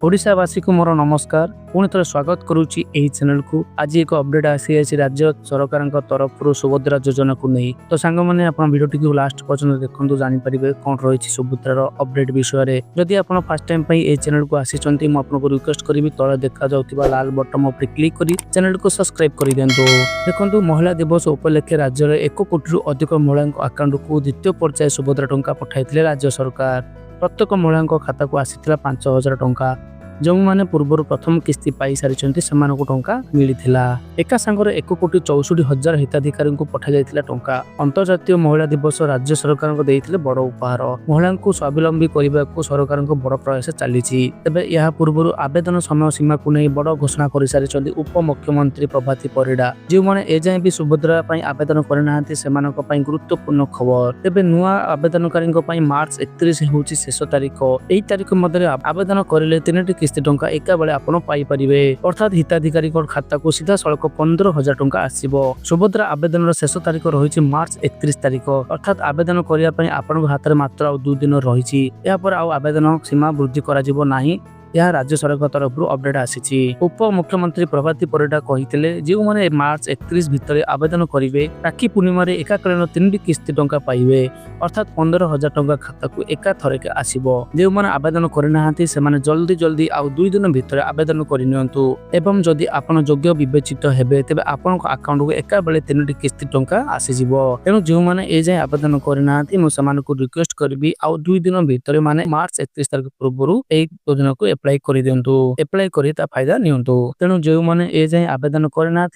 ओडिशावासी को मोर नमस्कार। पुणी थे स्वागत करुच्ची एही चैनल को। आज एक अपडेट आसी राज्य सरकार तरफ सुभद्रा योजना को नहीं। तो सांग मैंने वीडियो टी लास्ट पर्यटन देखते जानीपारे कौन रही सुभद्रार अपडेट विषय। जदि आप फास्ट टाइम ये चैनल को आसी आपको रिक्वेस्ट करी तले देखा जाउथिबा लाल बटन उपर क्लिक करी चैनल को सब्सक्राइब कर दिंतु। देखो महिला दिवस उपलक्षे राज्य में 1 कोटी अधिक महिला अकाउंट को द्वितीय पर्याय सुभद्रा टंका पठाई राज्य सरकार। प्रत्येक महिला खाता को आसी 5,000 टंका। जो मैंने पूर्व प्रथम किस्ती पाई सारी टंका मिलता। एका सांगर 1,64,00,000 हिताधिकारी को पठा जाइथिला टंका। अंतर्जातीय महिला दिवस राज्य सरकार को देइथिले बड़ उपहार। महिला को स्वावलंबी करने को सरकार बड़ प्रयास चली। तेबे यह पूर्व आवेदन समय सीमा को नहीं बड़ घोषणा कर सारी उप मुख्यमंत्री प्रभाती परिडा। जो मैंने एजाए भी सुभद्रा आवेदन करना गुरुत्वपूर्ण खबर। तेबे नुआ आवेदनकारी मार्च 31 हूँ शेष तारीख। यही तारीख मध्य आवेदन करें 3टी किस्ती टंका एका बेले आपण पाई परिबे। अर्थात हिताधिकारी खाता को सीधा सड़क 15,000 टंका आसीबो। सुभद्रा आवेदन शेष तारीख रही मार्च 31 तारीख। अर्थात आवेदन करने आपण हाथ में मात्र 2 दिन रही। आवेदन सीमा वृद्धि करा नाही। यह राज्य सरकार तरफ अपडेट आसी। उप मुख्यमंत्री प्रभाती परिडा कहते जो मैंने मार्च 31 भितर आवेदन करेंगे राखी पूर्णिमा एकाकालीन 3टी किस्ती टंका पाइबे। अर्थात 15,000 टंका खाता को एका थरके आसीबो। जो मैंने आवेदन करना जल्दी जल्दी आउ 2 दिन भितर आवेदन करनियंतु। एवं जदि आपण योग्य विवेचित हेबे तेबे आपण अकाउंट को एका बेले 3टी किस्ती टंका आसीजिवो। तेणु जो मैंने ए जाए आवेदन करना मुझे रिक्वेस्ट करी आउ 2 दिन भितर माने मार्च 31 तारीख पूर्व योजना को एप्लाई कर दिंतु। एप्लाई करी ता फायदा नियंतु। तेणु जो मैंने ए जाए आवेदन करना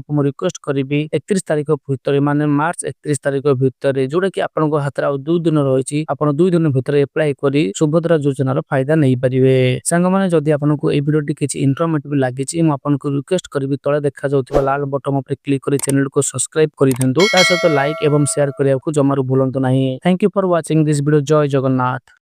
मु रिक्वेस्ट करी 31 तारीख भितर माने मार्च 31 तारीख भितर जोटा कि आपन हाथ में 2 दिन रही। आप 2 दिन भितर एप्लाई करी सुभद्रा योजनार फायदा नहीं पारे। सांग मैंने जदि आपको ये वीडियो किसी इनफॉर्मेटिव लगी आपको रिक्वेस्ट करी तले देखा जाउथिबा लाल बटन उपर क्लिक कर चैनल को सब्सक्राइब कर दिंतु। ता सहित लाइक एवं शेयर करने को जमारू भूलंतु नहीं। Thank you for watching this video. जय जगन्नाथ।